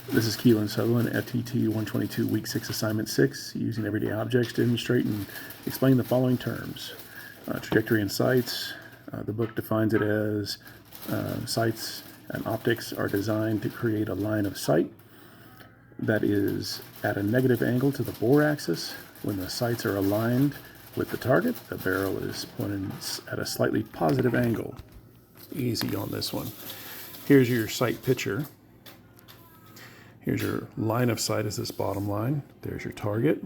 This is Southerland, FTT122, Week 6, Assignment 6, using everyday objects to demonstrate and explain the following terms. Trajectory and sights. The book defines it as sights and optics are designed to create a line of sight that is at a negative angle to the bore axis. When the sights are aligned with the target, the barrel is pointed at a slightly positive angle. Easy on this one. Here's your sight picture. Here's your line of sight is this bottom line. There's your target.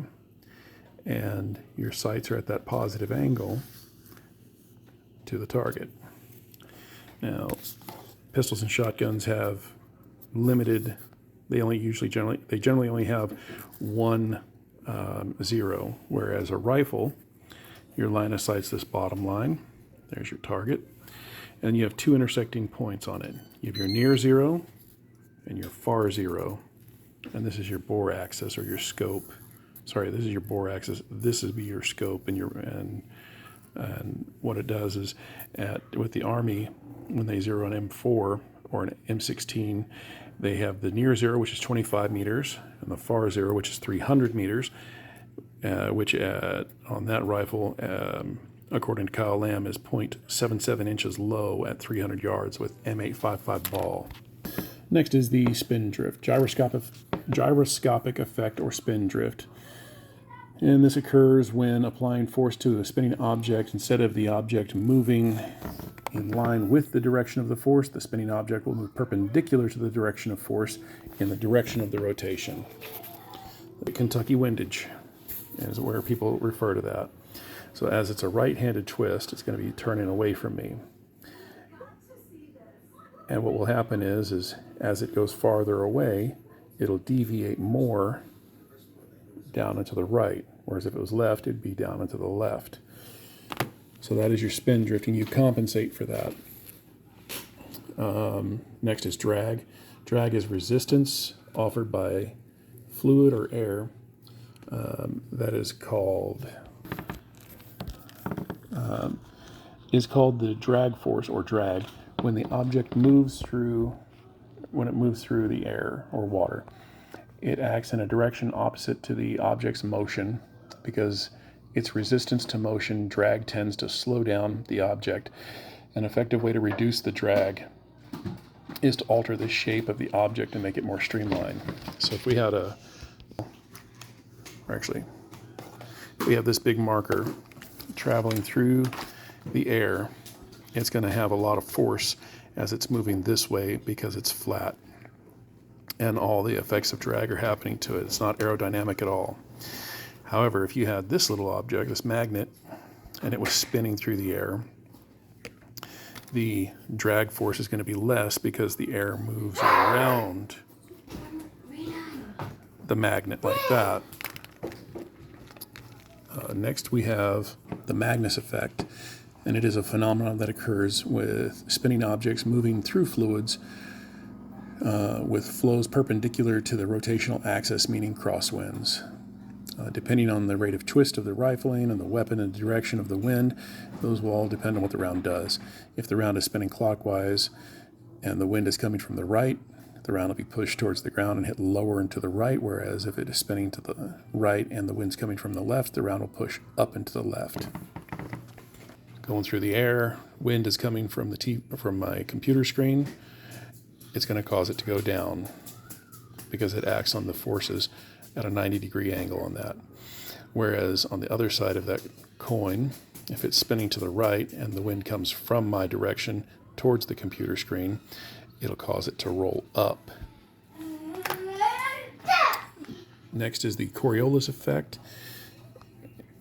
And your sights are at that positive angle to the target. Now, pistols and shotguns have limited, they generally only have one zero, whereas a rifle, your line of sight's this bottom line. There's your target. And you have two intersecting points on it. You have your near zero and your far zero, and this is your bore axis or your scope. Sorry, this is your bore axis. This would be your scope, and what it does is with the Army, when they zero an M4 or an M16, they have the near zero, which is 25 meters, and the far zero, which is 300 meters, which on that rifle, according to Kyle Lamb, is 0.77 inches low at 300 yards with M855 ball. Next is the spin drift, gyroscopic effect or spin drift. And this occurs when applying force to a spinning object. Instead of the object moving in line with the direction of the force, the spinning object will move perpendicular to the direction of force in the direction of the rotation. The Kentucky windage is where people refer to that. So as it's a right-handed twist, it's going to be turning away from me. And what will happen is as it goes farther away, it'll deviate more down and to the right, whereas if it was left, it'd be down and to the left. So that is your spin drifting. You compensate for that. Next is drag. Drag is resistance offered by fluid or air. That is called the drag force or drag when the object moves through the air or water. It acts in a direction opposite to the object's motion. Because its resistance to motion, drag tends to slow down the object. An effective way to reduce the drag is to alter the shape of the object and make it more streamlined. So if we had we have this big marker traveling through the air, it's going to have a lot of force as it's moving this way because it's flat. And all the effects of drag are happening to it. It's not aerodynamic at all. However, if you had this little object, this magnet, and it was spinning through the air, the drag force is going to be less because the air moves around the magnet like that. Next we have the Magnus effect, and it is a phenomenon that occurs with spinning objects moving through fluids with flows perpendicular to the rotational axis, meaning crosswinds. Depending on the rate of twist of the rifling and the weapon and the direction of the wind, those will all depend on what the round does. If the round is spinning clockwise and the wind is coming from the right, the round will be pushed towards the ground and hit lower and to the right, whereas if it is spinning to the right and the wind's coming from the left, the round will push up and to the left. Going through the air, wind is coming from my computer screen. It's going to cause it to go down because it acts on the forces at a 90-degree angle on that. Whereas on the other side of that coin, if it's spinning to the right and the wind comes from my direction towards the computer screen, it'll cause it to roll up. Next is the Coriolis effect.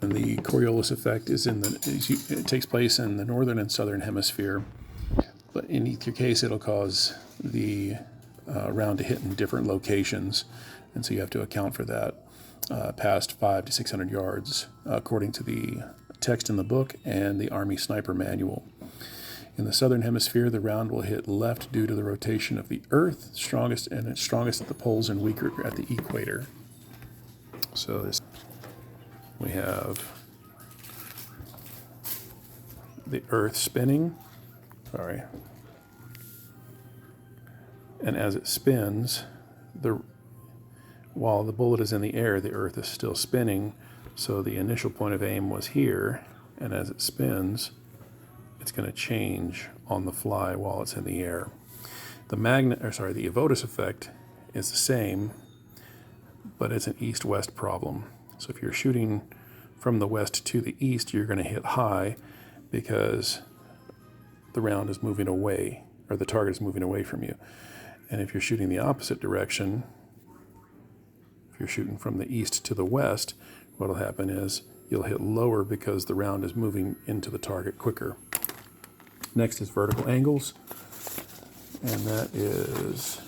And the Coriolis effect it takes place in the northern and southern hemisphere. But in either case, it'll cause the round to hit in different locations. And so you have to account for that past 500 to 600 yards, according to the text in the book and the Army Sniper Manual. In the southern hemisphere, the round will hit left due to the rotation of the Earth, strongest at the poles and weaker at the equator. So we have the Earth spinning. And as it spins, while the bullet is in the air, the Earth is still spinning. So the initial point of aim was here, and as it spins, it's going to change on the fly while it's in the air. The Evotus effect is the same, but it's an east-west problem. So if you're shooting from the west to the east, you're going to hit high because the round is moving away, or the target is moving away from you. And if you're shooting the opposite direction, if you're shooting from the east to the west, what will happen is you'll hit lower because the round is moving into the target quicker. Next is vertical angles, and that is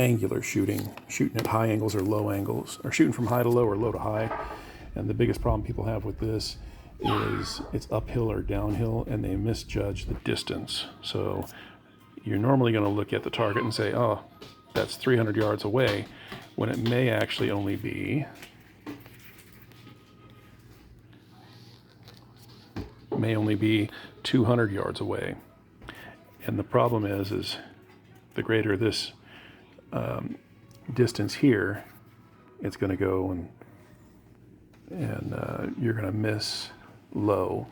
angular shooting at high angles or low angles, or shooting from high to low or low to high. And the biggest problem people have with this is it's uphill or downhill, and they misjudge the distance. So you're normally going to look at the target and say, oh, that's 300 yards away, when it may actually only be 200 yards away. And the problem is the greater this distance here, it's going to go and you're going to miss low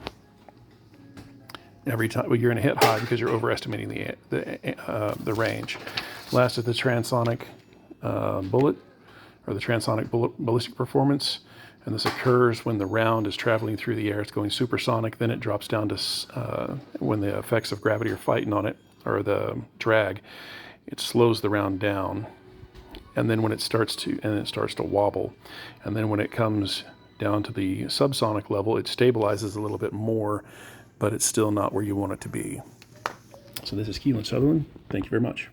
every time. Well, you're going to hit high because you're overestimating the range. Last is the transonic bullet, or the transonic ballistic performance. And this occurs when the round is traveling through the air. It's going supersonic, then it drops down to when the effects of gravity are fighting on it, or the drag, it slows the round down. And then when it starts to wobble. And then when it comes down to the subsonic level, it stabilizes a little bit more, but it's still not where you want it to be. So this is Keelan Southerland. Thank you very much.